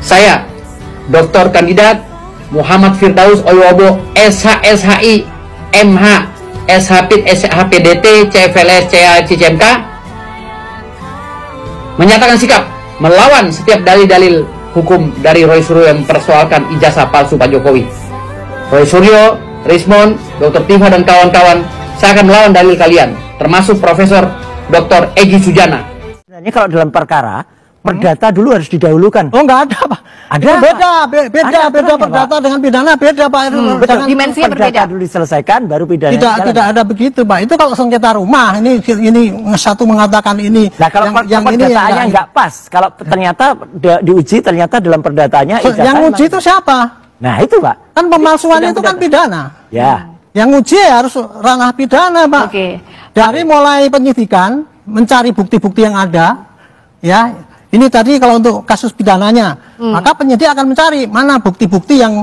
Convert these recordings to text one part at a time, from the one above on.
Saya, Dr. Kandidat Muhammad Firdaus Oywobo, SHSHI, MH, SHPID, SHPDT, CFLS, CCMK, menyatakan sikap melawan setiap dalil-dalil hukum dari Roy Suryo yang mempersoalkan ijazah palsu Pak Jokowi. Roy Suryo, Rismond, Dr. Tifa dan kawan-kawan, saya akan melawan dalil kalian, termasuk Profesor Dr. Egy Sujana. Sebenarnya kalau dalam perkara, perdata dulu harus didahulukan. Oh, enggak ada, Pak. Ada, beda perdata dengan pidana beda, Pak. Betul, dimensinya berbeda. Dulu diselesaikan, baru pidana. Tidak ada begitu, Pak. Itu kalau sengketa rumah, ini satu mengatakan ini. Nah, kalau yang perdataannya nggak pas, kalau ternyata diuji, ternyata dalam perdatanya yang uji itu siapa? Nah, itu, Pak. Kan pemalsuan itu kan pidana. Ya. Yang uji harus ranah pidana, Pak. Oke. Dari mulai penyidikan, mencari bukti-bukti yang ada, ya. Ini tadi kalau untuk kasus pidananya, maka penyidik akan mencari mana bukti-bukti yang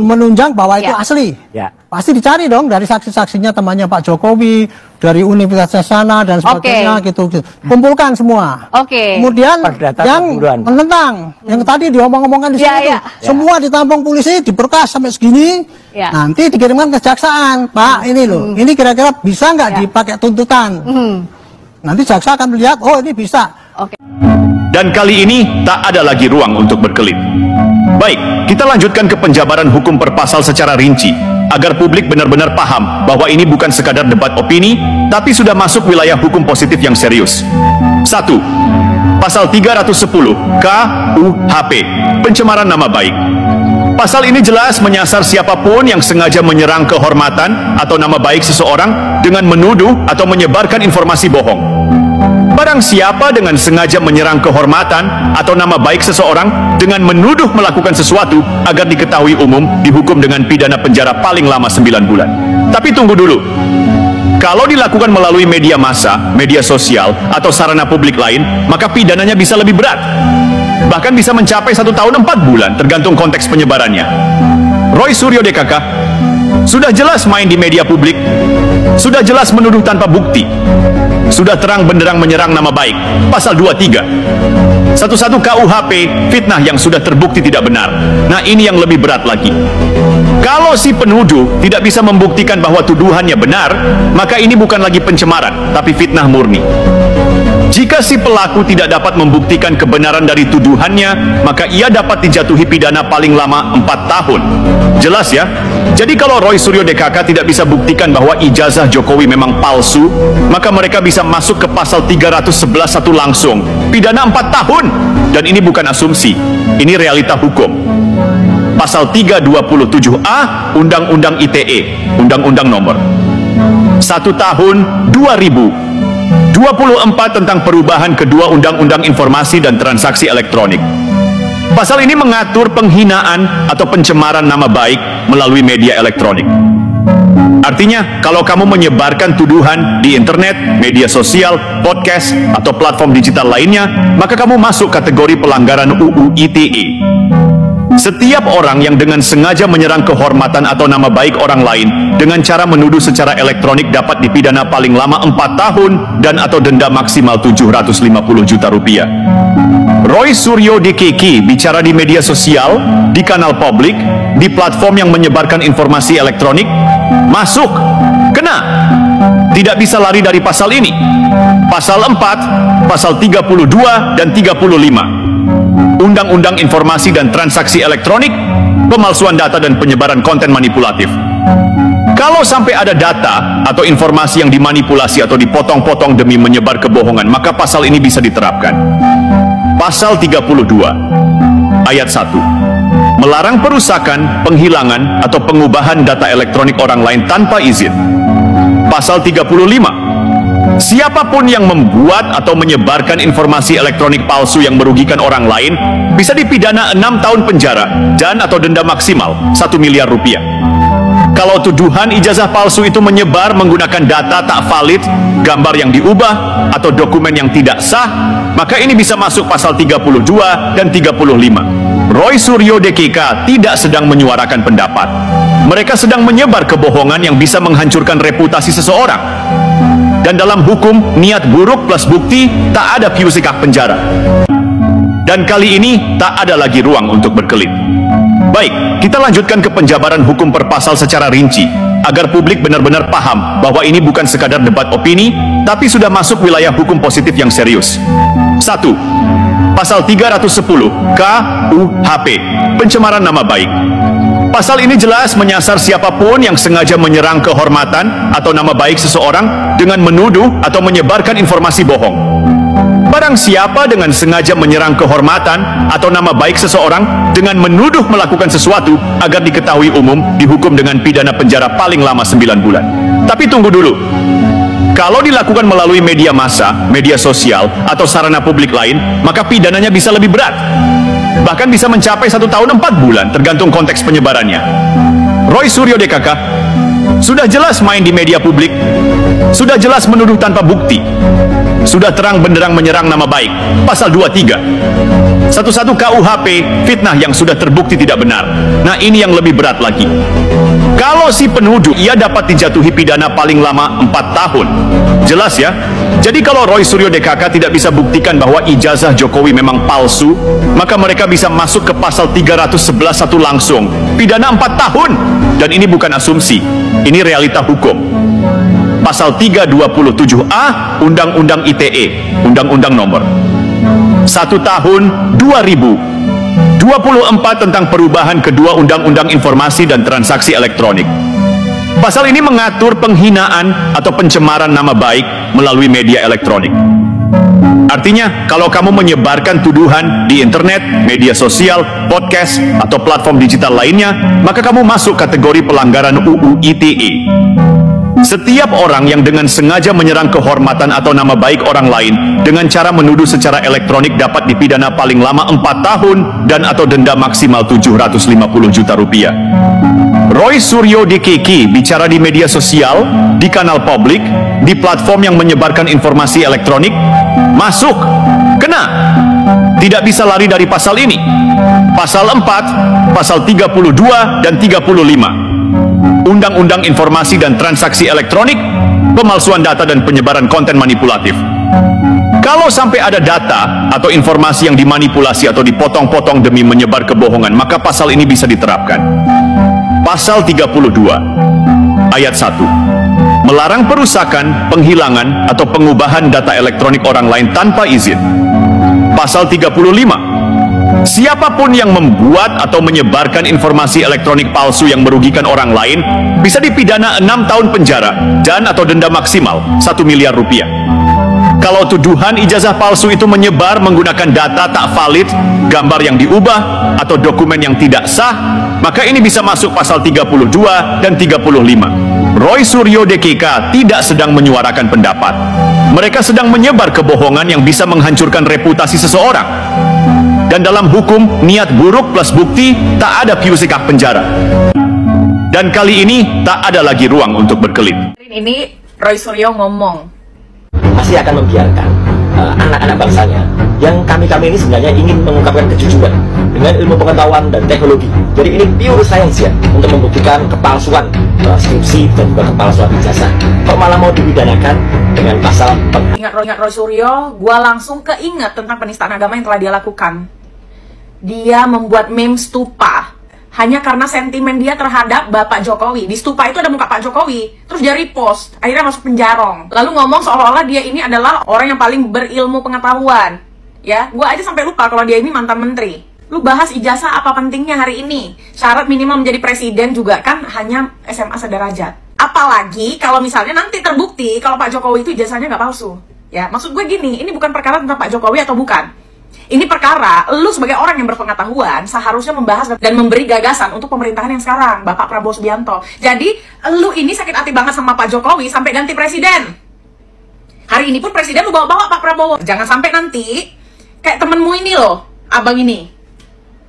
menunjang bahwa itu asli. Ya. Pasti dicari dong dari saksi-saksinya temannya Pak Jokowi, dari universitas sana dan sebagainya gitu. Kumpulkan semua. Kemudian yang menentang, yang tadi diomong-omongkan di sini, semua ditampung polisi, diberkas sampai segini, nanti dikirimkan ke kejaksaan. Pak, ini loh, ini kira-kira bisa nggak dipakai tuntutan? Nanti jaksa akan melihat, oh ini bisa. Dan kali ini tak ada lagi ruang untuk berkelit. Baik, kita lanjutkan ke penjabaran hukum per pasal secara rinci, agar publik benar-benar paham bahwa ini bukan sekadar debat opini, tapi sudah masuk wilayah hukum positif yang serius. 1. Pasal 310 KUHP, pencemaran nama baik. Pasal ini jelas menyasar siapapun yang sengaja menyerang kehormatan atau nama baik seseorang dengan menuduh atau menyebarkan informasi bohong. Barang siapa dengan sengaja menyerang kehormatan atau nama baik seseorang dengan menuduh melakukan sesuatu agar diketahui umum, dihukum dengan pidana penjara paling lama 9 bulan. Tapi tunggu dulu. Kalau dilakukan melalui media massa, media sosial, atau sarana publik lain, maka pidananya bisa lebih berat. Bahkan bisa mencapai 1 tahun 4 bulan, tergantung konteks penyebarannya. Roy Suryo DKK sudah jelas main di media publik, sudah jelas menuduh tanpa bukti, sudah terang benderang menyerang nama baik. Pasal 23 11 KUHP, fitnah yang sudah terbukti tidak benar. Nah, ini yang lebih berat lagi. Kalau si penuduh tidak bisa membuktikan bahwa tuduhannya benar, maka ini bukan lagi pencemaran, tapi fitnah murni. Jika si pelaku tidak dapat membuktikan kebenaran dari tuduhannya, maka ia dapat dijatuhi pidana paling lama 4 tahun. Jelas ya? Jadi kalau Roy Suryo DKK tidak bisa buktikan bahwa ijazah Jokowi memang palsu, maka mereka bisa masuk ke pasal 311 langsung. Pidana 4 tahun. Dan ini bukan asumsi, ini realita hukum. Pasal 327A Undang-Undang ITE, Undang-Undang Nomor 1 Tahun 2024 tentang perubahan kedua Undang-Undang Informasi dan Transaksi Elektronik. Pasal ini mengatur penghinaan atau pencemaran nama baik melalui media elektronik. Artinya, kalau kamu menyebarkan tuduhan di internet, media sosial, podcast, atau platform digital lainnya, maka kamu masuk kategori pelanggaran UU ITE. Setiap orang yang dengan sengaja menyerang kehormatan atau nama baik orang lain dengan cara menuduh secara elektronik dapat dipidana paling lama 4 tahun dan atau denda maksimal 750 juta rupiah. Roy Suryo DKK bicara di media sosial, di kanal publik, di platform yang menyebarkan informasi elektronik, masuk, kena. Tidak bisa lari dari pasal ini. Pasal 4, pasal 32 dan 35. Undang-Undang Informasi dan Transaksi Elektronik, pemalsuan data dan penyebaran konten manipulatif. Kalau sampai ada data atau informasi yang dimanipulasi atau dipotong-potong demi menyebar kebohongan, maka pasal ini bisa diterapkan. Pasal 32 ayat 1, melarang perusakan, penghilangan atau pengubahan data elektronik orang lain tanpa izin. Pasal 35, siapapun yang membuat atau menyebarkan informasi elektronik palsu yang merugikan orang lain bisa dipidana 6 tahun penjara dan atau denda maksimal 1 miliar rupiah. Kalau tuduhan ijazah palsu itu menyebar menggunakan data tak valid, gambar yang diubah, atau dokumen yang tidak sah, maka ini bisa masuk pasal 32 dan 35. Roy Suryo DKK tidak sedang menyuarakan pendapat. Mereka sedang menyebar kebohongan yang bisa menghancurkan reputasi seseorang. Dan dalam hukum, niat buruk plus bukti tak ada piusik hak penjara. Dan kali ini tak ada lagi ruang untuk berkelit. Baik, kita lanjutkan ke penjabaran hukum per pasal secara rinci, agar publik benar-benar paham bahwa ini bukan sekadar debat opini, tapi sudah masuk wilayah hukum positif yang serius. 1. Pasal 310 KUHP, pencemaran nama baik. Pasal ini jelas menyasar siapapun yang sengaja menyerang kehormatan atau nama baik seseorang dengan menuduh atau menyebarkan informasi bohong. Barang siapa dengan sengaja menyerang kehormatan atau nama baik seseorang dengan menuduh melakukan sesuatu agar diketahui umum dihukum dengan pidana penjara paling lama 9 bulan. Tapi tunggu dulu. Kalau dilakukan melalui media massa, media sosial, atau sarana publik lain, maka pidananya bisa lebih berat. Bahkan bisa mencapai 1 tahun 4 bulan, tergantung konteks penyebarannya. Roy Suryo DKK sudah jelas main di media publik, sudah jelas menuduh tanpa bukti, sudah terang benderang menyerang nama baik, pasal 23. 11 KUHP, fitnah yang sudah terbukti tidak benar. Nah, ini yang lebih berat lagi. Kalau si penuduh, ia dapat dijatuhi pidana paling lama 4 tahun. Jelas ya? Jadi kalau Roy Suryo DKK tidak bisa buktikan bahwa ijazah Jokowi memang palsu, maka mereka bisa masuk ke pasal 311(1) langsung. Pidana 4 tahun. Dan ini bukan asumsi, ini realita hukum. Pasal 327A Undang-Undang ITE, Undang-Undang Nomor 1 Tahun 2024 tentang perubahan kedua Undang-Undang Informasi dan Transaksi Elektronik. Pasal ini mengatur penghinaan atau pencemaran nama baik melalui media elektronik. Artinya, kalau kamu menyebarkan tuduhan di internet, media sosial, podcast, atau platform digital lainnya, maka kamu masuk kategori pelanggaran UU ITE. Setiap orang yang dengan sengaja menyerang kehormatan atau nama baik orang lain dengan cara menuduh secara elektronik dapat dipidana paling lama 4 tahun dan atau denda maksimal 750 juta rupiah. Roy Suryo DKK bicara di media sosial, di kanal publik, di platform yang menyebarkan informasi elektronik, masuk, kena. Tidak bisa lari dari pasal ini. Pasal 4, pasal 32 dan 35. Undang-Undang Informasi dan Transaksi Elektronik, pemalsuan data dan penyebaran konten manipulatif. Kalau sampai ada data atau informasi yang dimanipulasi atau dipotong-potong demi menyebar kebohongan, maka pasal ini bisa diterapkan. Pasal 32 ayat 1 melarang perusakan, penghilangan, atau pengubahan data elektronik orang lain tanpa izin. Pasal 35 siapapun yang membuat atau menyebarkan informasi elektronik palsu yang merugikan orang lain bisa dipidana 6 tahun penjara dan atau denda maksimal 1 miliar rupiah. Kalau tuduhan ijazah palsu itu menyebar menggunakan data tak valid, gambar yang diubah, atau dokumen yang tidak sah, maka ini bisa masuk pasal 32 dan 35. Roy Suryo DKK tidak sedang menyuarakan pendapat. Mereka sedang menyebar kebohongan yang bisa menghancurkan reputasi seseorang. Dan dalam hukum, niat buruk plus bukti, tak ada piusikak penjara. Dan kali ini, tak ada lagi ruang untuk berkelit. Ini Roy Suryo ngomong. Masih akan membiarkan anak-anak bangsanya yang kami ini sebenarnya ingin mengungkapkan kejujuran dengan ilmu pengetahuan dan teknologi. Jadi ini pure science ya, untuk membuktikan kepalsuan skripsi dan juga kepalsuan ijazah. Kok malah mau dipidanakan dengan pasal Ingat Roy Suryo, gua langsung keinget tentang penistaan agama yang telah dia lakukan. Dia membuat meme stupa hanya karena sentimen dia terhadap Bapak Jokowi. Di stupa itu ada muka Pak Jokowi, terus dia repost, akhirnya masuk penjarong. Lalu ngomong seolah-olah dia ini adalah orang yang paling berilmu pengetahuan. Ya, gua aja sampai lupa kalau dia ini mantan menteri. Lu bahas ijazah apa pentingnya hari ini? Syarat minimal menjadi presiden juga kan hanya SMA sederajat. Apalagi kalau misalnya nanti terbukti kalau Pak Jokowi itu ijazahnya nggak palsu. Ya, maksud gue gini, ini bukan perkara tentang Pak Jokowi atau bukan. Ini perkara, lu sebagai orang yang berpengetahuan seharusnya membahas dan memberi gagasan untuk pemerintahan yang sekarang, Bapak Prabowo Subianto. Jadi, lu ini sakit hati banget sama Pak Jokowi sampai ganti presiden. Hari ini pun presiden lu bawa-bawa Pak Prabowo. Jangan sampai nanti kayak temenmu ini loh, abang ini.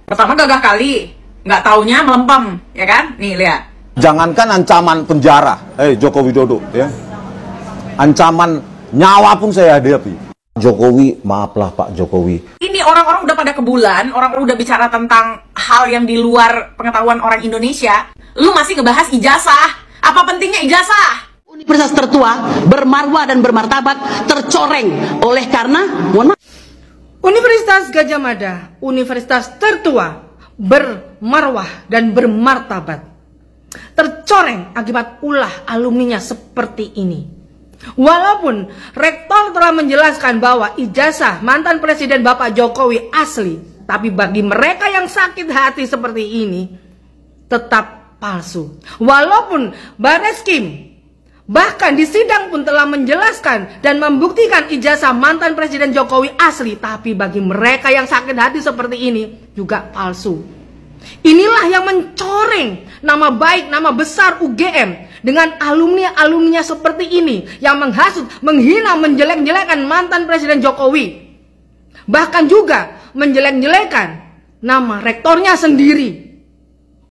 Pertama gagah kali, nggak taunya melempem, ya kan? Nih, lihat. Jangankan ancaman penjara, Joko Widodo, ya. Ancaman nyawa pun saya hadapi. Jokowi, maaflah Pak Jokowi. Ini orang-orang udah pada kebulan, orang udah bicara tentang hal yang di luar pengetahuan orang Indonesia. Lu masih ngebahas ijazah. Apa pentingnya ijazah? Universitas tertua, bermarwah dan bermartabat tercoreng oleh karena, mohon maaf, Universitas Gadjah Mada, universitas tertua, bermarwah dan bermartabat, tercoreng akibat ulah alumninya seperti ini. Walaupun rektor telah menjelaskan bahwa ijazah mantan presiden Bapak Jokowi asli, tapi bagi mereka yang sakit hati seperti ini tetap palsu. Walaupun Bareskrim bahkan di sidang pun telah menjelaskan dan membuktikan ijazah mantan Presiden Jokowi asli, tapi bagi mereka yang sakit hati seperti ini juga palsu. Inilah yang mencoreng nama baik, nama besar UGM dengan alumni-alumninya seperti ini yang menghasut, menghina, menjelek-jelekan mantan Presiden Jokowi. Bahkan juga menjelek-jelekan nama rektornya sendiri.